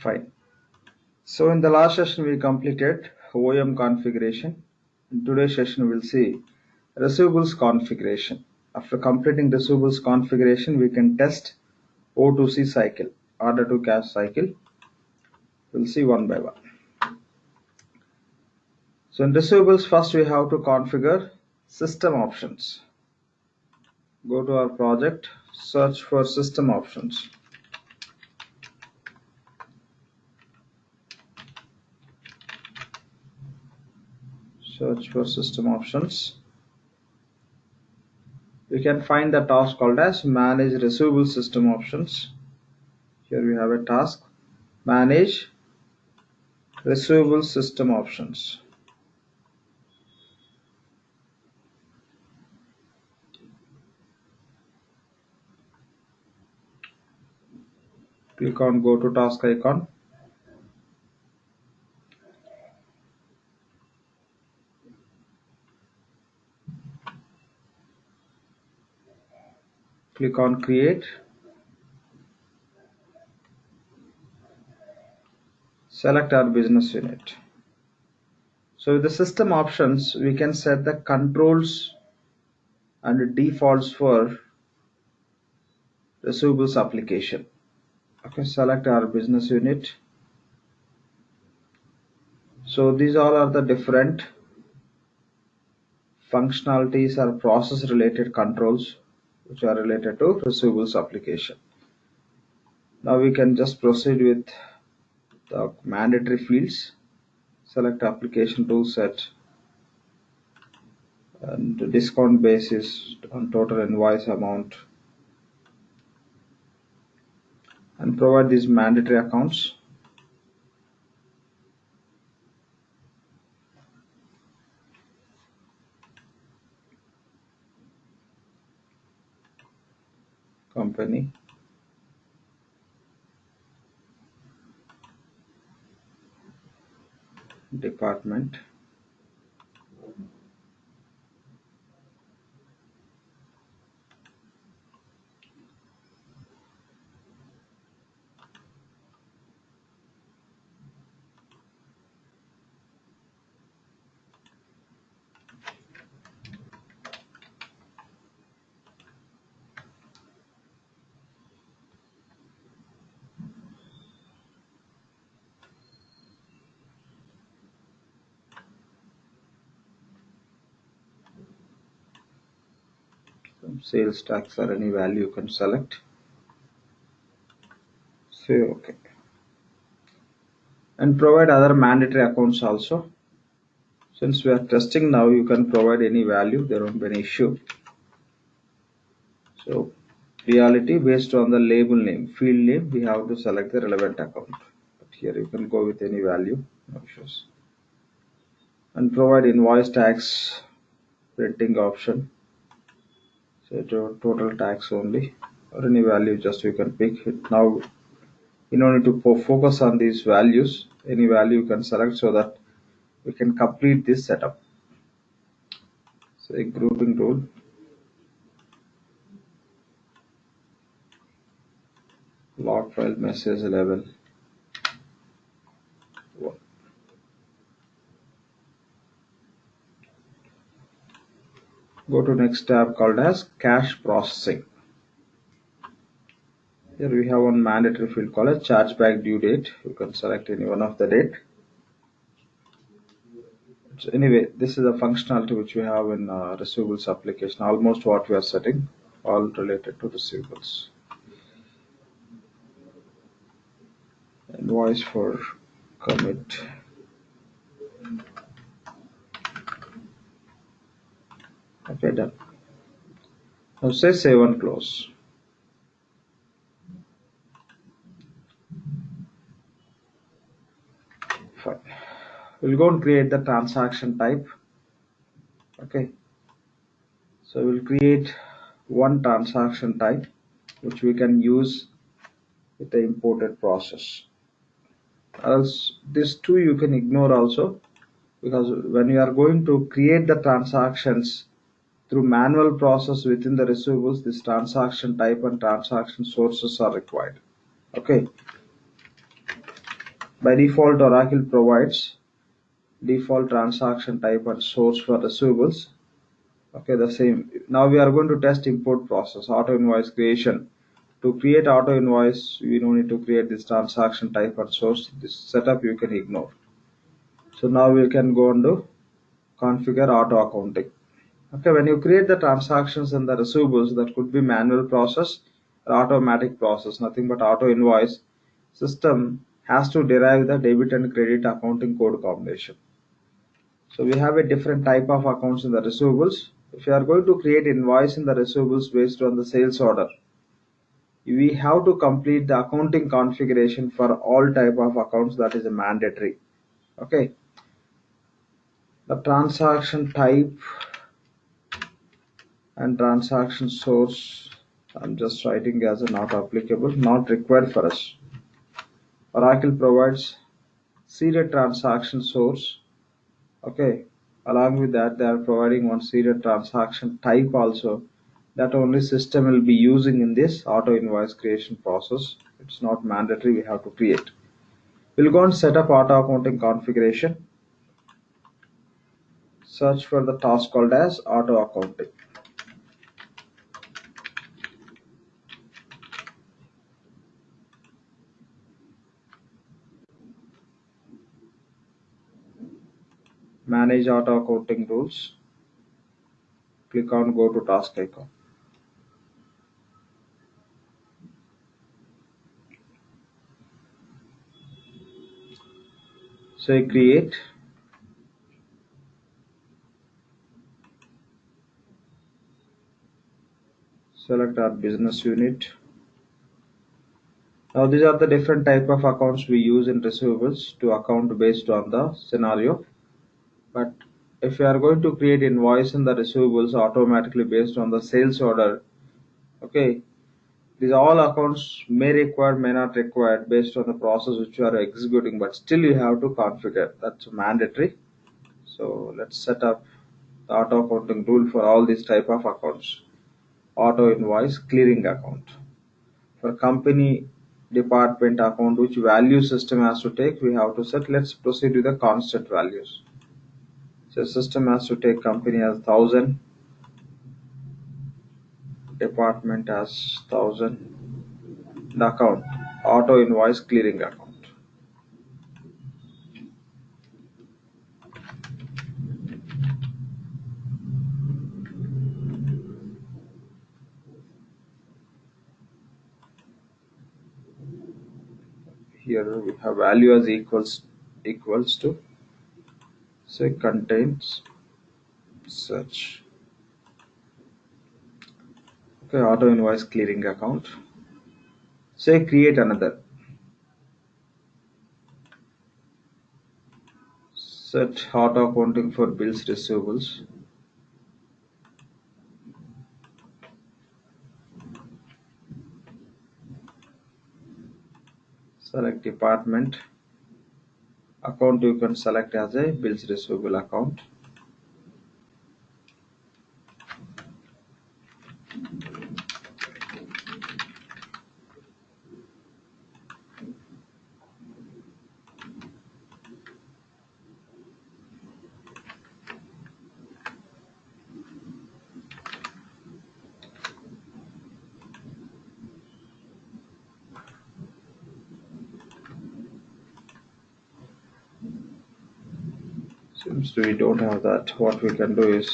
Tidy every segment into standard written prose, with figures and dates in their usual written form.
Fine. So in the last session we completed OEM configuration. In today's session we'll see receivables configuration. After completing receivables configuration, we can test O2C cycle, order to cash cycle. We'll see one by one. So in receivables, first we have to configure system options. Go to our project, search for system options. Search for system options. You can find the task called as manage receivable system options. Here we have a task, manage receivable system options. Click on go to task icon. Click on create. Select our business unit. So with the system options, we can set the controls and defaults for receivables application. Okay, select our business unit. So these all are the different functionalities or process related controls which are related to receivables application. Now we can just proceed with the mandatory fields. Select application tool set and the discount basis on total invoice amount, and provide these mandatory accounts. Company, department, sales tax or any value you can select. Say OK. And provide other mandatory accounts also. Since we are testing now, you can provide any value, there won't be any issue. So reality based on the label name, field name, we have to select the relevant account. But here you can go with any value, no issues. And provide invoice tax printing option. So total tax only, or any value just you can pick it. Now in order to focus on these values, any value you can select so that we can complete this setup. Say grouping tool, log file message level 1. Go to next tab called as cash processing. Here we have one mandatory field called as chargeback due date. You can select any one of the date. So anyway, this is the functionality which we have in receivables application. Almost what we are setting, all related to receivables. Invoice for commit. Okay, done. Now say save and close. Fine. We'll go and create the transaction type. Okay. So we'll create one transaction type which we can use with the imported process. Else these two you can ignore also, because when you are going to create the transactions through manual process within the receivables, this transaction type and transaction sources are required. Okay. By default, Oracle provides default transaction type and source for receivables. Okay, the same. Now we are going to test import process, auto invoice creation. To create auto invoice, we don't need to create this transaction type and source. This setup you can ignore. So now we can go and do configure auto accounting. Okay, when you create the transactions and the receivables, that could be manual process or automatic process, nothing but auto invoice. System has to derive the debit and credit accounting code combination. So we have a different type of accounts in the receivables. If you are going to create invoice in the receivables based on the sales order, we have to complete the accounting configuration for all type of accounts. That is a mandatory. Okay, the transaction type and transaction source, I'm just writing as a not applicable, not required for us. Oracle provides seeded transaction source. Okay, along with that they are providing one seeded transaction type also, that only system will be using in this auto invoice creation process. It's not mandatory, we have to create. We'll go and set up auto accounting configuration. Search for the task called as auto accounting. Manage auto accounting rules. Click on go to task icon. Say create. Select our business unit. Now these are the different type of accounts we use in receivables to account based on the scenario. But if you are going to create invoice in the receivables automatically based on the sales order, okay, these all accounts may require, may not require based on the process which you are executing, but still you have to configure. That's mandatory. So let's set up the auto accounting rule for all these type of accounts. Auto invoice clearing account. For company department account, which value system has to take, we have to set. Let's proceed with the constant values. So system has to take company as 1000, department as 1000, the account auto invoice clearing account. Here we have value as equals to, say, contains such. Okay, auto invoice clearing account. Say create another. Set auto accounting for bills receivables. Select department. Account you can select as a bills receivable account. Seems we don't have that. What we can do is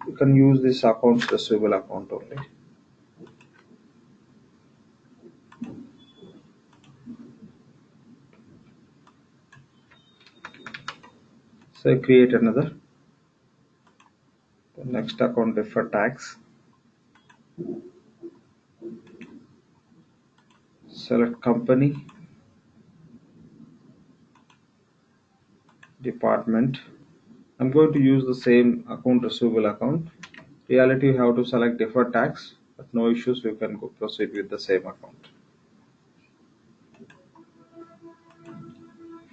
we can use this accounts receivable account only. So create another. The next account deferred tax. Select company, department. I'm going to use the same account receivable account. Reality you have to select deferred tax, but no issues, we can go proceed with the same account.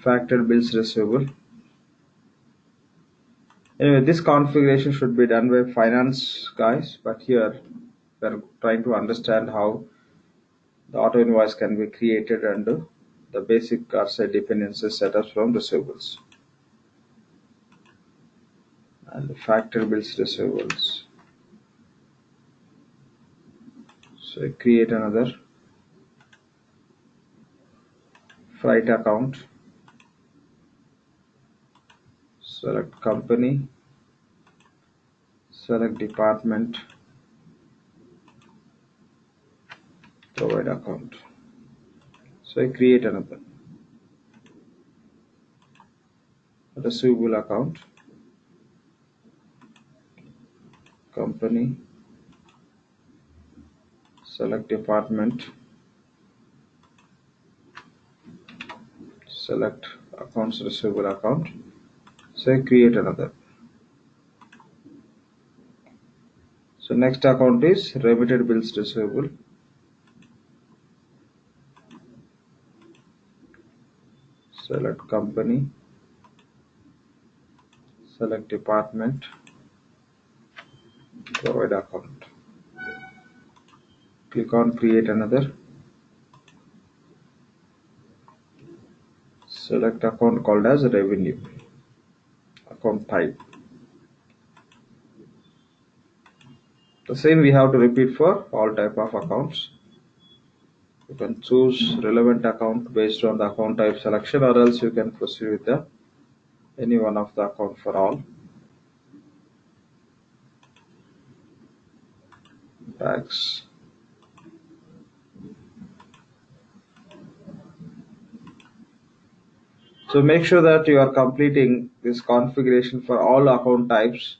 Factored bills receivable. Anyway, this configuration should be done by finance guys, but here we're trying to understand how The auto invoice can be created under the basic card side dependencies set up from receivables and the factor bills receivables. So I create another freight account, select company, select department, provide account. So I create another receivable account, company, select department, select accounts receivable account. So I create another. So next account is remitted bills receivable. Select company, select department, provide account. Click on create another. Select account called as revenue. Account type. The same we have to repeat for all type of accounts. You can choose relevant account based on the account type selection, or else you can proceed with the any one of the account for all. Tax. So make sure that you are completing this configuration for all account types.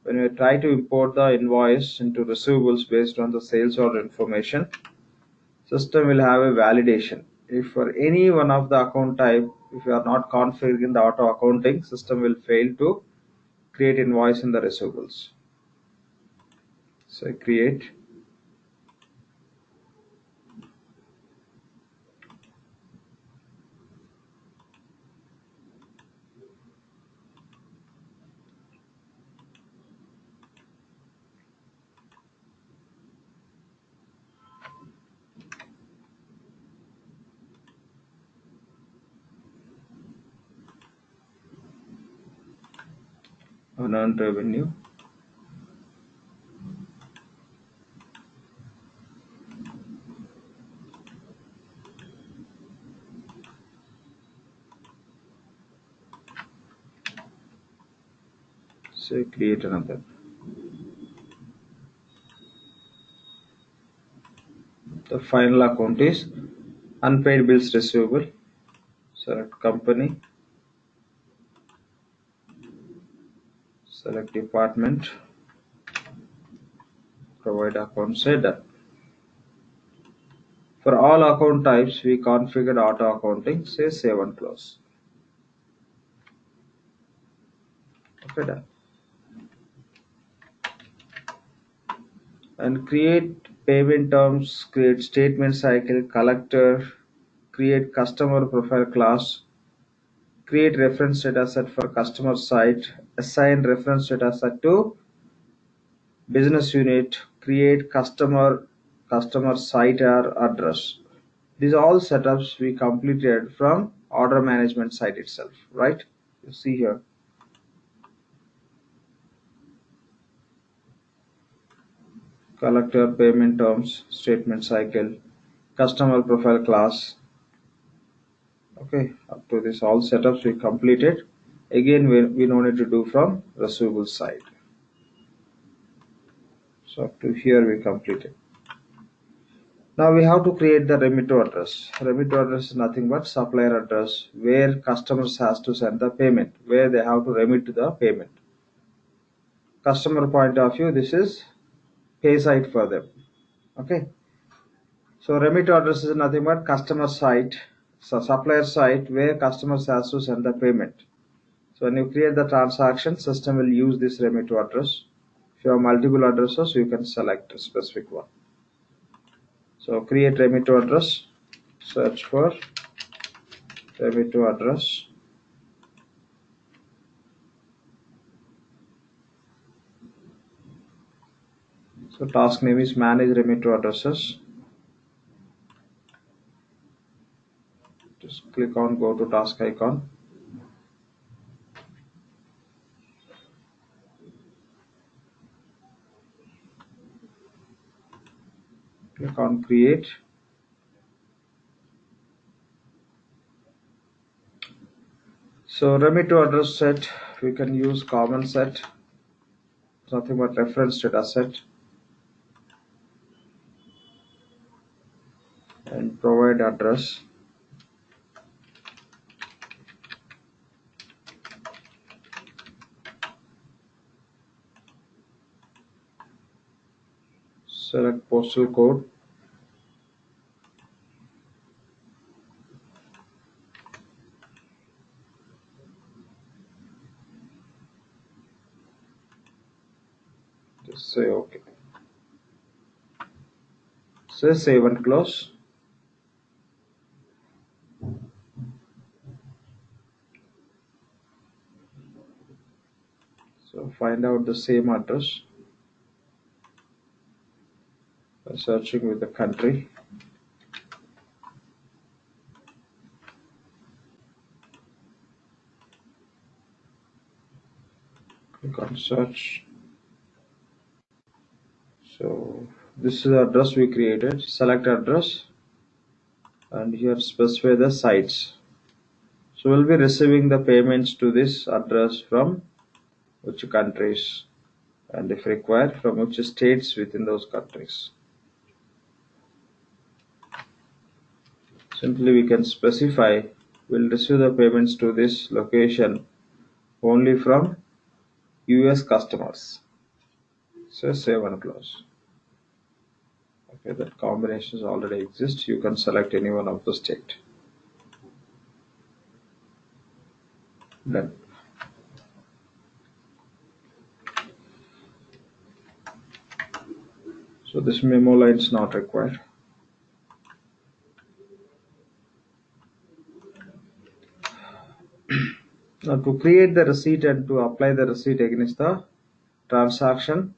When you try to import the invoice into receivables based on the sales order information, system will have a validation. If for any one of the account type, if you are not configuring the auto accounting, system will fail to create invoice in the receivables. So create. Unearned revenue. So create another. The final account is unpaid bills receivable. Select company, select department, provide account, say done. For all account types, we configured auto accounting, say save and close. Okay, done. And create payment terms, create statement cycle, collector, create customer profile class, create reference data set for customer site, assign reference data set to business unit, create customer site or address. These all setups we completed from order management site itself, right? You see here. Collector, payment terms, statement cycle, customer profile class. Okay, up to this all setups we completed. Again, we no need to do from receivable side. So up to here we completed. Now we have to create the remito address. Remito address is nothing but supplier address where customers has to send the payment, where they have to remit the payment. Customer point of view, this is pay site for them. Okay. So remit address is nothing but customer site, so supplier site where customers has to send the payment. So when you create the transaction, system will use this remit address. If you have multiple addresses, you can select a specific one. So create remit address, search for remit address. So task name is manage remit addresses. Just click on go to task icon. Click on create. So remit to address set, we can use common set, nothing but reference data set, and provide address. Select postal code. Just say OK. Say save and close. So find out the same address by searching with the country. Click on search. So this is the address we created. Select address and here specify the sites. So we'll be receiving the payments to this address from which countries, and if required from which states within those countries. Simply we can specify we'll receive the payments to this location only from US customers. So save and close. Okay, that combinations already exist. You can select any one of the state. Done. So this memo line is not required. Now to create the receipt and to apply the receipt against the transaction,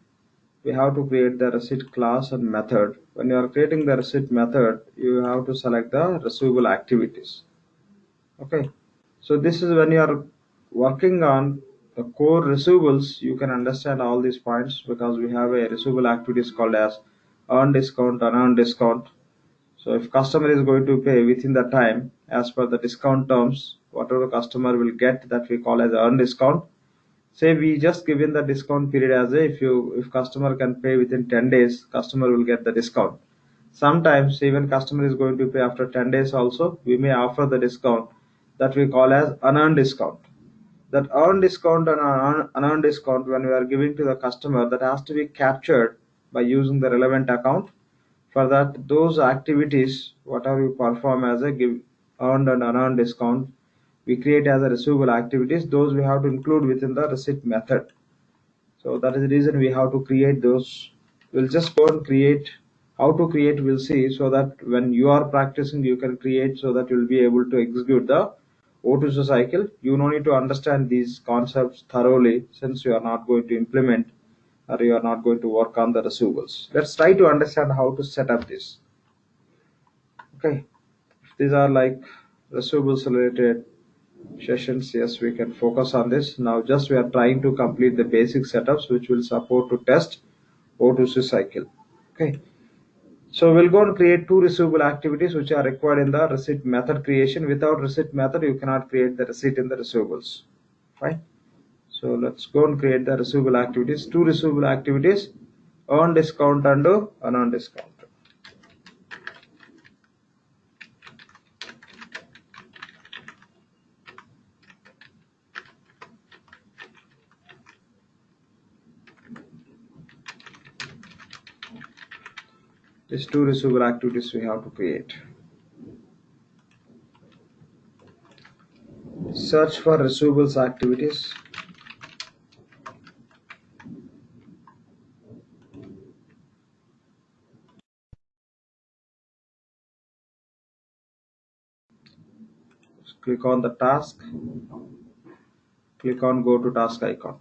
we have to create the receipt class and method. When you are creating the receipt method, you have to select the receivable activities. Okay, so this is when you are working on the core receivables, you can understand all these points because we have a receivable activities called as earn discount, unearned discount. So if customer is going to pay within the time as per the discount terms, whatever the customer will get, that we call as earn discount. Say we just given the discount period as a, if customer can pay within 10 days, customer will get the discount. Sometimes even customer is going to pay after 10 days also, we may offer the discount that we call as unearned discount. That earned discount and unearned discount, when we are giving to the customer, that has to be captured by using the relevant account. For that, those activities whatever you perform as a give earned and unearned discount, we create as a receivable activities, those we have to include within the receipt method. So that is the reason we have to create those. We'll just go and create. How to create we'll see, so that when you are practicing you can create, so that you'll be able to execute the O2C cycle. You no need to understand these concepts thoroughly since you are not going to implement or you are not going to work on the receivables. Let's try to understand how to set up this. Okay, these are like receivables related sessions. Yes, we can focus on this. Now just we are trying to complete the basic setups which will support to test O2C cycle. Okay, so we'll go and create two receivable activities which are required in the receipt method creation. Without receipt method you cannot create the receipt in the receivables. Fine. So let's go and create the receivable activities. Two receivable activities, earn discount and unearned discount. These two receivable activities we have to create. Search for receivables activities. Click on the task. Click on go to task icon.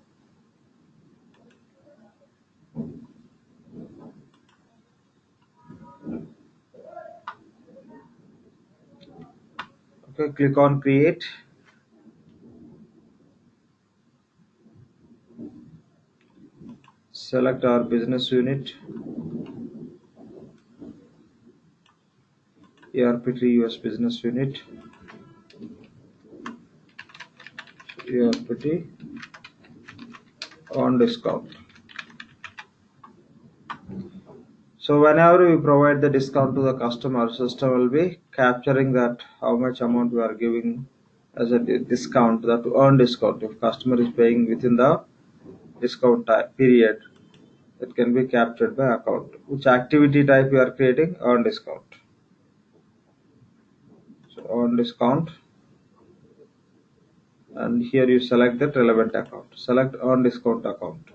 Okay, click on create. Select our business unit, ERP3 US business unit, ERP3 on discount. So whenever we provide the discount to the customer, system will be capturing that how much amount we are giving as a discount, that to earn discount. If customer is paying within the discount period, it can be captured by account. Which activity type you are creating? Earn discount. So earn discount, and here you select that relevant account. Select earn discount account.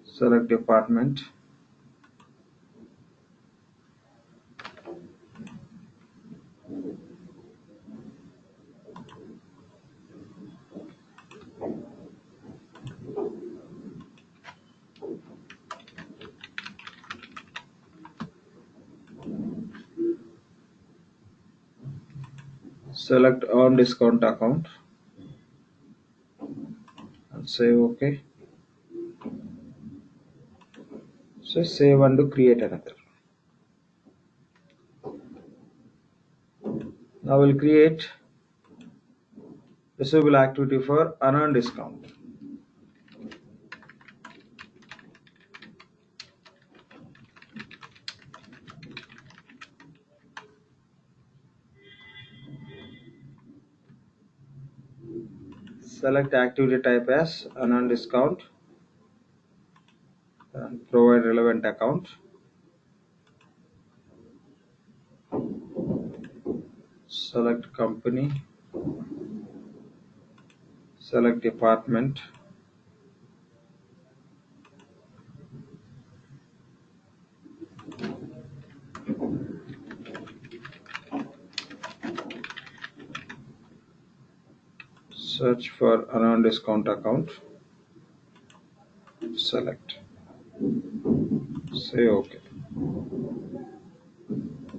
Select department. Select earn discount account and say OK. So save and to create another. Now we'll create receivable activity for unearned discount. Select activity type as unearned discount and provide relevant account. Select company. Select department. Search for unearned discount account. Select. Say OK.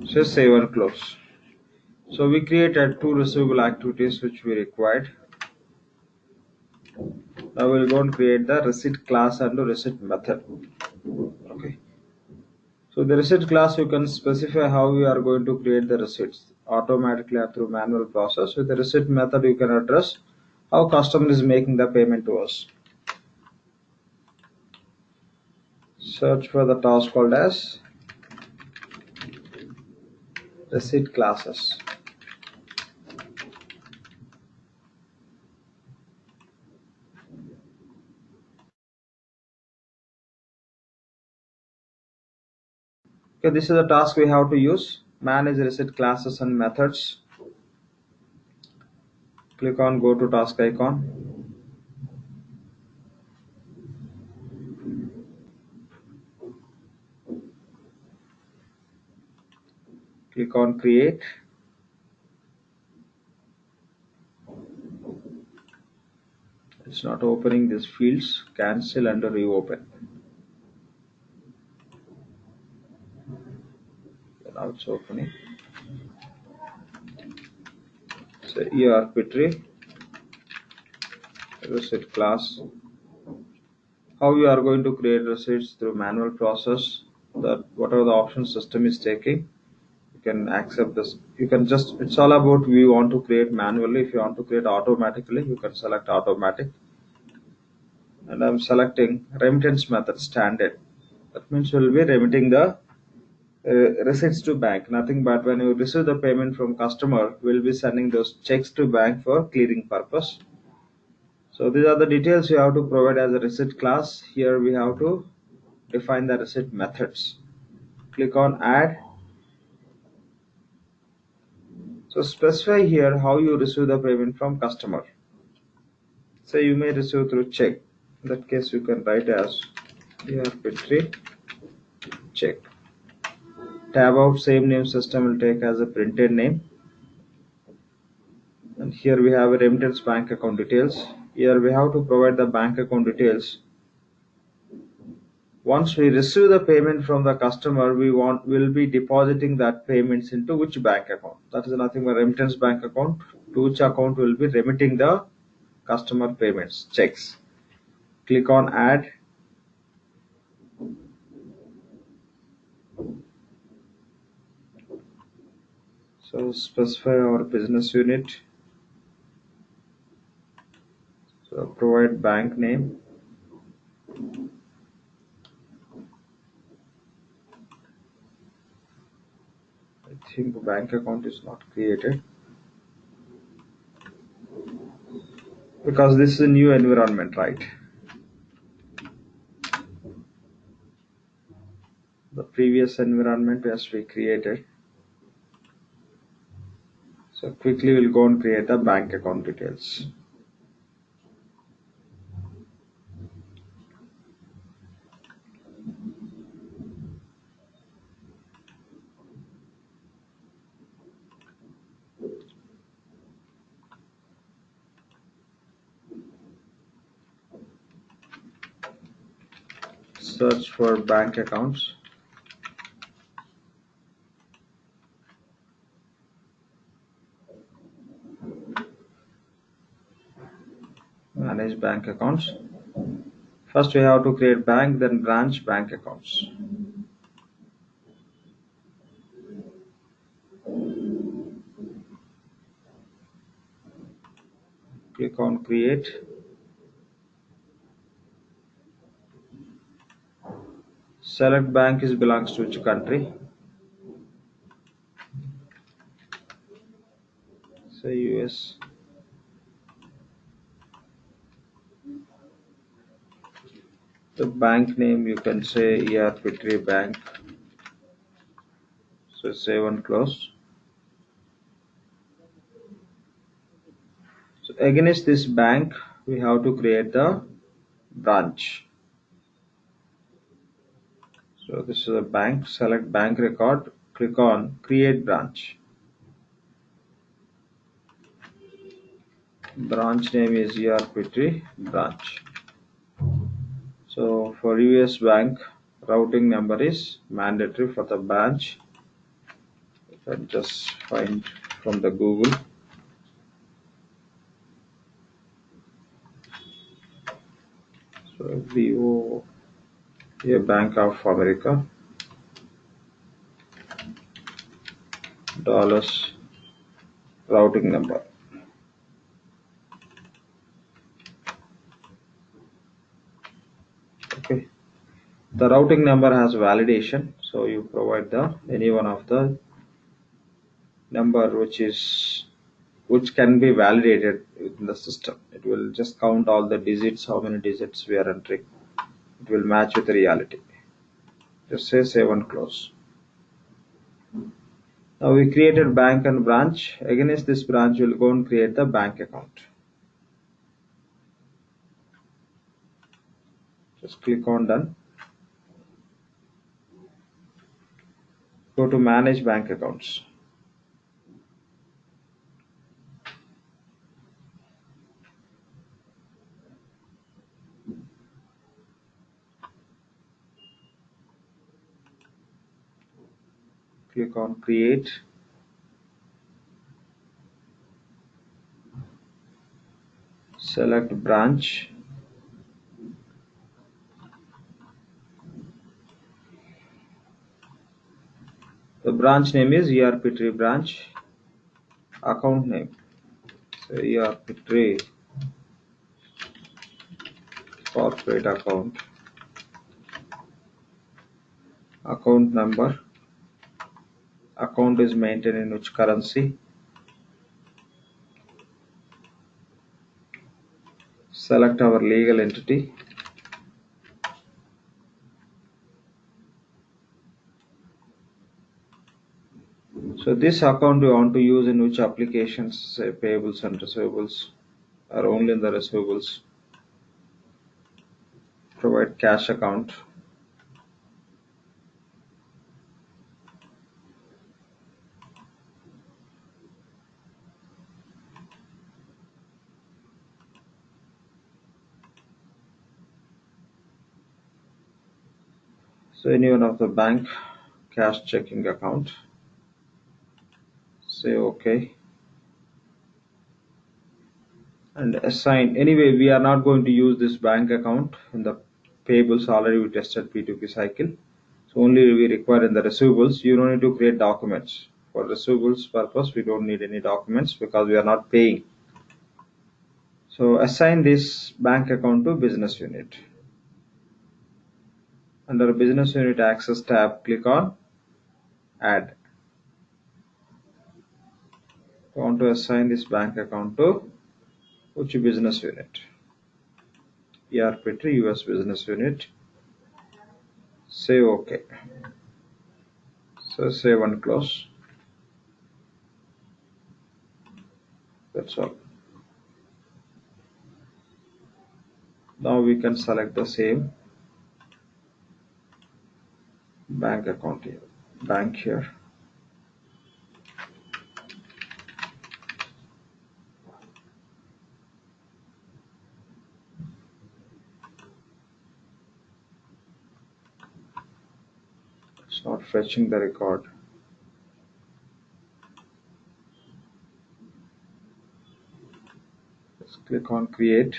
Say save and close. So we created two receivable activities which we required. Now we'll go and create the receipt class and the receipt method. Okay. So the receipt class, you can specify how we are going to create the receipts automatically or through manual process. With the receipt method, you can address how customer is making the payment to us. Search for the task called as receipt classes. Okay, this is the task we have to use. Manage receipt classes and methods. Click on go to task icon. Click on create. It's not opening these fields. Cancel and reopen. Now it's opening. So ERP3 receipt class. How you are going to create receipts through manual process, that whatever the option system is taking, you can accept this. You can just, it's all about we want to create manually. If you want to create automatically, you can select automatic, and I'm selecting remittance method standard. That means we'll be remitting the receipts to bank. Nothing but when you receive the payment from customer, we'll be sending those checks to bank for clearing purpose. So these are the details you have to provide as a receipt class. Here we have to define the receipt methods. Click on add. So specify here how you receive the payment from customer. Say you may receive through check. In that case you can write as ERP3 check. Tab out, same name system will take as a printed name. And here we have a remittance bank account details. Here we have to provide the bank account details. Once we receive the payment from the customer, will be depositing that payments into which bank account. That is nothing but remittance bank account. To which account will be remitting the customer payments, checks. Click on add. So specify our business unit. So provide bank name. I think bank account is not created because this is a new environment, right? The previous environment as we created. So quickly we'll go and create the bank account details. Search for bank accounts. Manage bank accounts. First we have to create bank, then branch bank accounts. Click on create. Select bank is belongs to which country. Say US. The bank name you can say ERP3 bank. So save and close. So against this bank we have to create the branch. So this is a bank. Select bank record. Click on create branch. Branch name is ERP3 branch. So for US bank, routing number is mandatory for the branch. You can just find from the Google. So VO, a Bank of America, dollars routing number. Okay. The routing number has validation, so you provide the any one of the number which can be validated in the system. It will just count all the digits, how many digits we are entering. It will match with the reality. Just say save and close. Now we created bank and branch. Against this branch, we'll go and create the bank account. Just click on done. Go to manage bank accounts. Click on create. Select branch. The branch name is ERP3 branch. Account name. So ERP3 corporate account. Account number. Account is maintained in which currency. Select our legal entity. So this account we want to use in which applications, say payables and receivables, or only in the receivables. Provide cash account. So any one of the bank cash checking account, say OK, and assign. Anyway, we are not going to use this bank account in the payables. Already we tested P2P cycle, so only we require in the receivables. You don't need to create documents for receivables purpose. We don't need any documents because we are not paying. So assign this bank account to business unit. Under business unit access tab, click on add. I want to assign this bank account to which business unit? ERP to US business unit. Say OK. So save and close. That's all. Now we can select the same bank account here. Bank here. It's not fetching the record. Just click on create.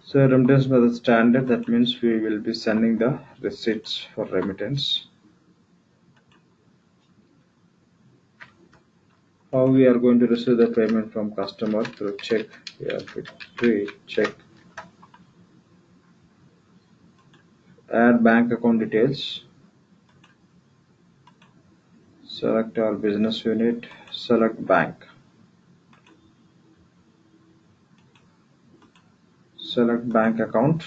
So remittance method standard, that means we will be sending the receipts for remittance. How we are going to receive the payment from customer? Through check. ERP check. Add bank account details. Select our business unit. Select bank. Select bank account.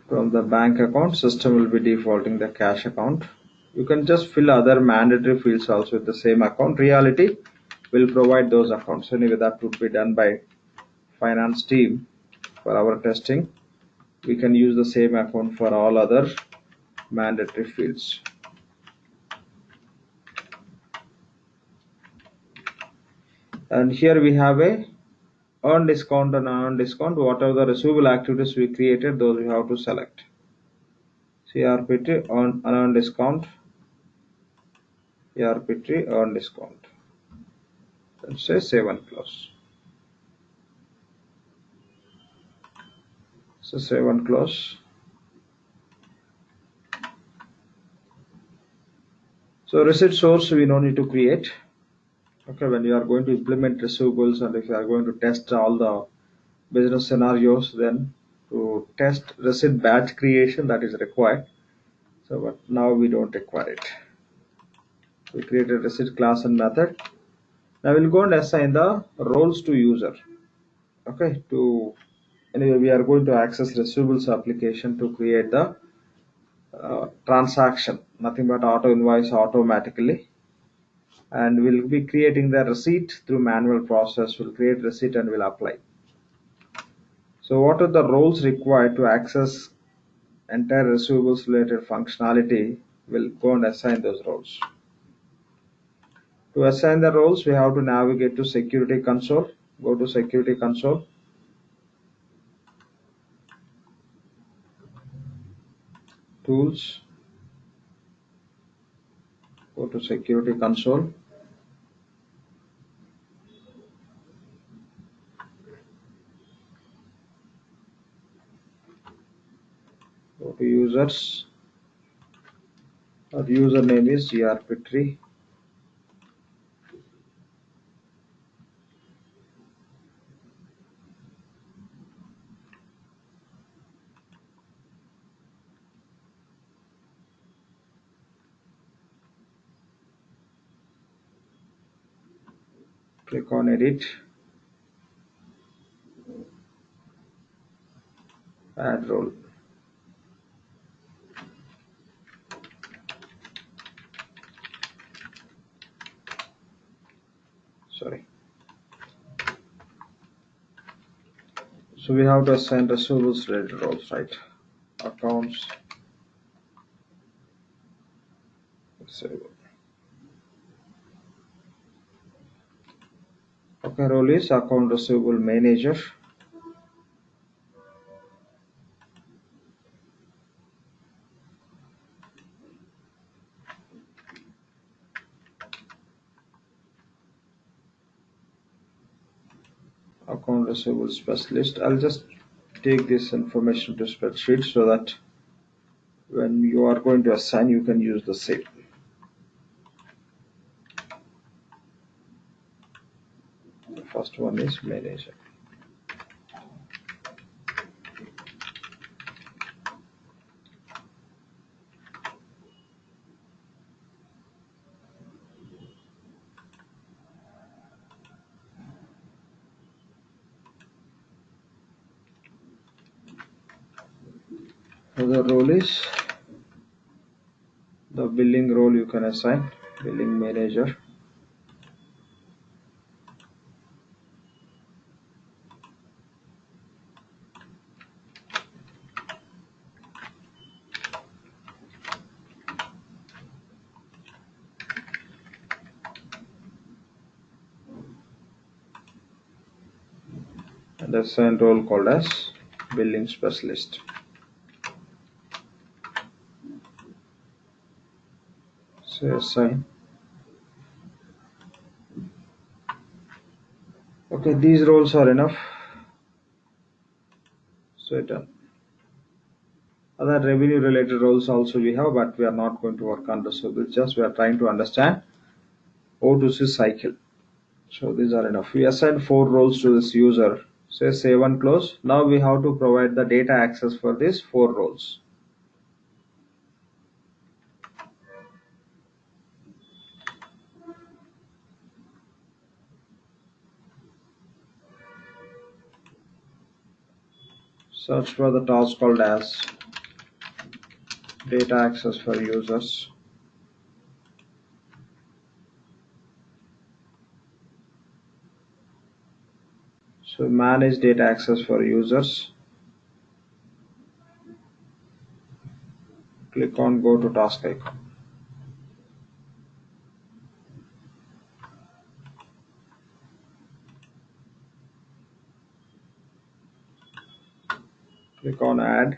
From the bank account, system will be defaulting the cash account. You can just fill other mandatory fields also with the same account. Reality will provide those accounts. Anyway, that would be done by finance team for our testing. We can use the same account for all other mandatory fields. And here we have a earn discount and earn discount. Whatever the receivable activities we created, those we have to select. CRPT earn discount. ERPT earn discount. Let's say save and close. So save and close. So receipt source we no need to create. Okay, when you are going to implement receivables and if you are going to test all the business scenarios, then to test receipt batch creation, that is required. So but now we don't require it. We created receipt class and method. Now we'll go and assign the roles to user. Okay, to anyway we are going to access receivables application to create the transaction, nothing but auto invoice automatically, and we'll be creating the receipt through manual process. We'll create receipt and we'll apply. So what are the roles required to access entire receivables related functionality? We'll go and assign those roles. To assign the roles, we have to navigate to security console. Go to security console. Tools. Go to security console. Go to users. Our username is ERP3. Click on edit. Add role. Sorry. So we have to assign receivables related roles, right? Accounts receivable. Okay, role is account receivable manager. Account receivable specialist. I'll just take this information to spreadsheet so that when you are going to assign, you can use the same. The first one is manager. The role is the billing role you can assign, billing manager. And assign role called as billing specialist. So assign. Okay, these roles are enough. So done. Other revenue related roles also we have, but we are not going to work on this. So we just we are trying to understand O2C cycle. So these are enough. We assign four roles to this user. Say save and close. Now we have to provide the data access for these four roles. Search for the task called as data access for users. So manage data access for users. Click on go to task icon. Click on add.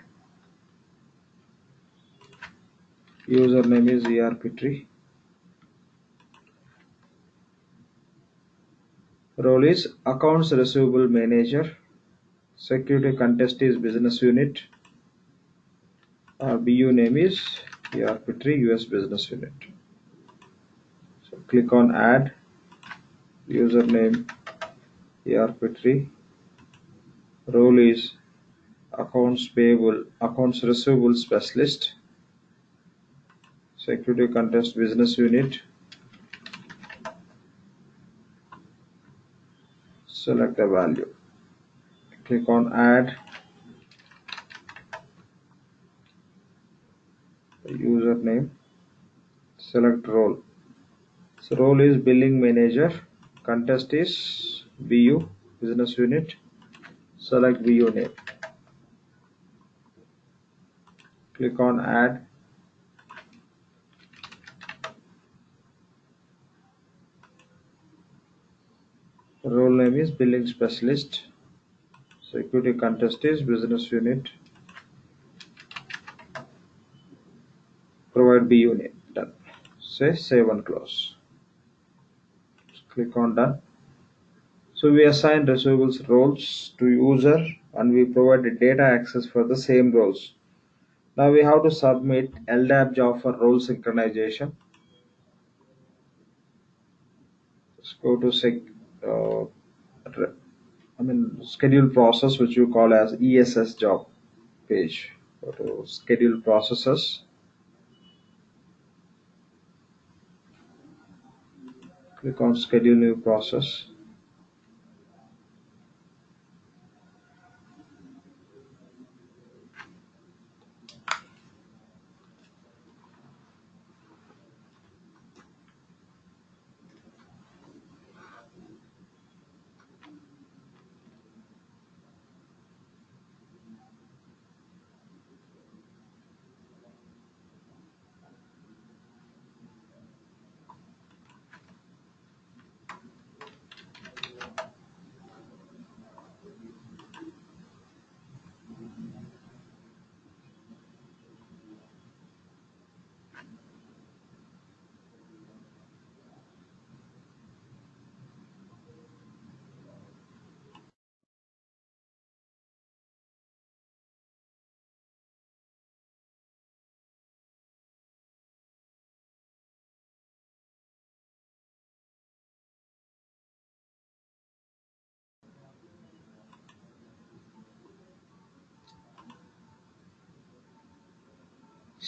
Username is ERP tree. Role is accounts receivable manager. Security contest is business unit. BU name is ERP tree US business unit. So click on add. Username ERP tree. Role is accounts receivable specialist. Security contest business unit. Select a value. Click on add. Username. Select role. So role is billing manager. Contest is BU business unit. Select BU name. Click on add. Role name is billing specialist. Security contest is business unit. Provide BU name. Done. Say save and close. Click on done. So we assign receivables roles to user and we provide data access for the same roles. Now we have to submit LDAP job for role synchronization. Let's go to uh, schedule process, which you call as ESS job page. Go to schedule processes. Click on schedule new process.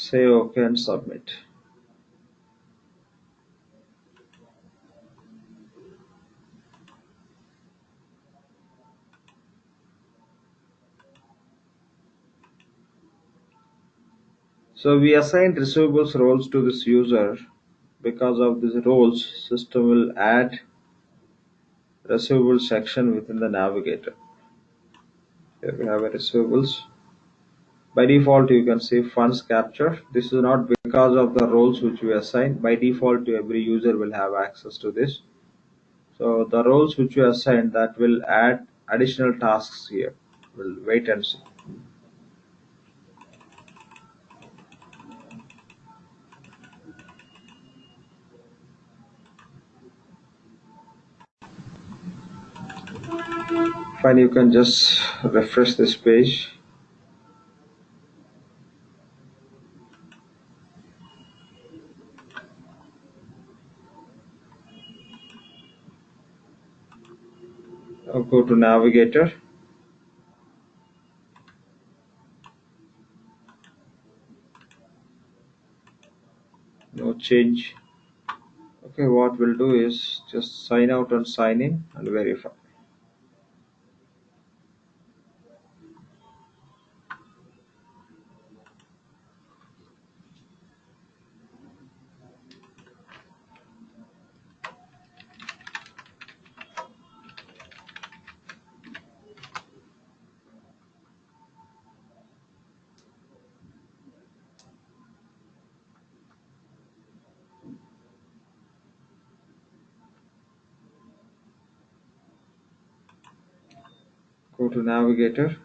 Say OK and submit. So we assigned receivables roles to this user. Because of these roles, system will add receivables section within the navigator. Here we have a receivables. By default, you can see funds capture. This is not because of the roles which we assign. By default, every user will have access to this. So the roles which we assign, that will add additional tasks here. We'll wait and see. Fine, you can just refresh this page. Now go to navigator. No change. Okay, what we'll do is just sign out and sign in and verify. Go to navigator.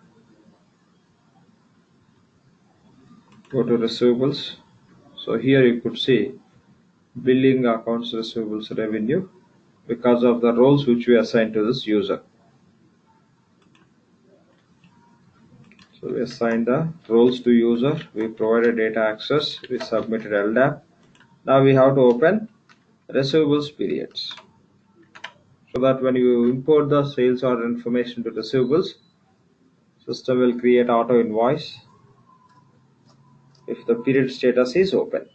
Go to receivables. So here you could see billing, accounts receivables, revenue, because of the roles which we assign to this user. So we assign the roles to user, we provided data access, we submitted LDAP. Now we have to open receivables periods. So that when you import the sales order information to receivables, system will create auto invoice if the period status is open.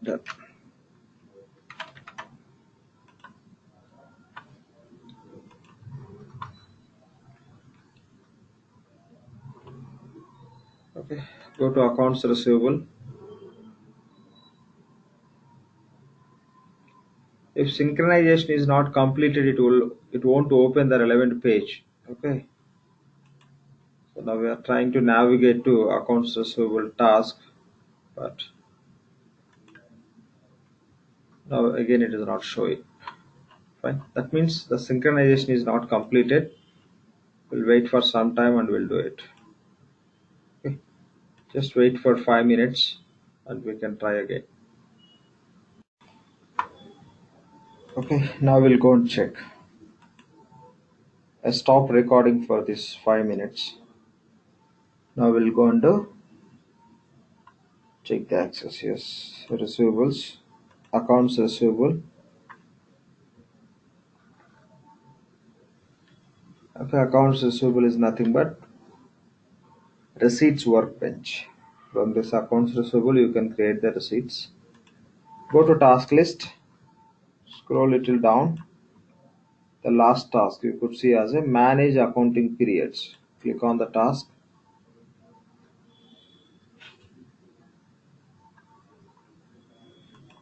Done. Okay, go to accounts receivable. If synchronization is not completed, it won't open the relevant page. Okay. So now we are trying to navigate to accounts receivable task, but now again it is not showing. Fine. That means the synchronization is not completed. We'll wait for some time and we'll do it. Okay. Just wait for 5 minutes and we can try again. Okay, now we'll go and check. I stop recording for this 5 minutes. Now we'll go and check the access. Yes, receivables, accounts receivable. Okay, accounts receivable is nothing but receipts workbench. From this accounts receivable, you can create the receipts. Go to task list, scroll little down. The last task you could see as a manage accounting periods. Click on the task.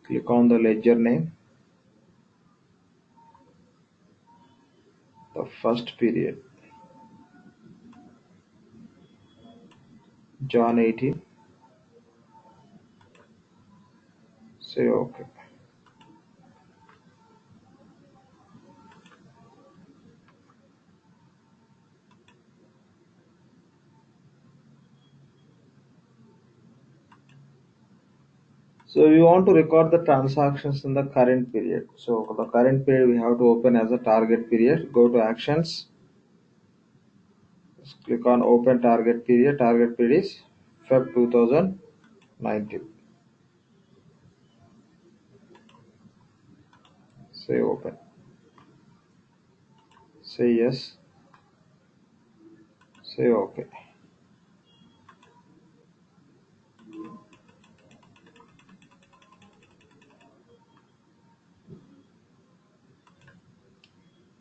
Click on the ledger name, the first period, John 18. Say OK. So we want to record the transactions in the current period. So for the current period, we have to open as a target period. Go to actions. Just click on open target period. Target period is Feb 2019. Say open. Say yes. Say OK.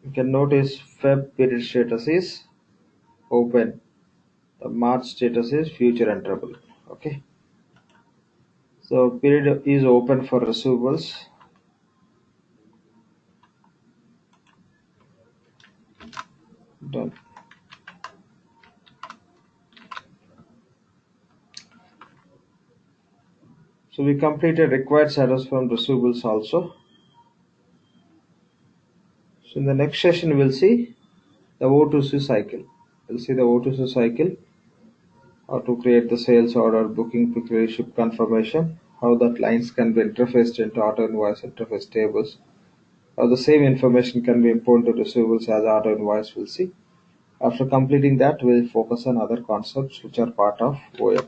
You can notice Feb period status is open. The March status is future enterable. Okay. So period is open for receivables. Done. So we completed required status from receivables also. So in the next session we'll see the O2C cycle. We'll see the O2C cycle, how to create the sales order, booking, quickly ship confirmation, how that lines can be interfaced into auto invoice interface tables, how the same information can be imported to receivables as auto invoice. We'll see. After completing that, we'll focus on other concepts which are part of OM.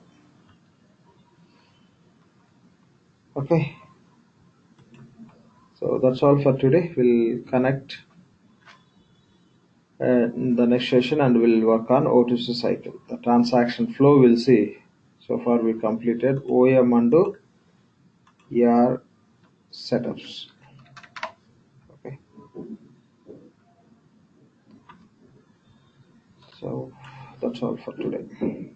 Okay, so that's all for today. We'll connect in the next session and we'll work on O2C cycle. The transaction flow we'll see. So far we completed OM and ER setups. Okay, so that's all for today.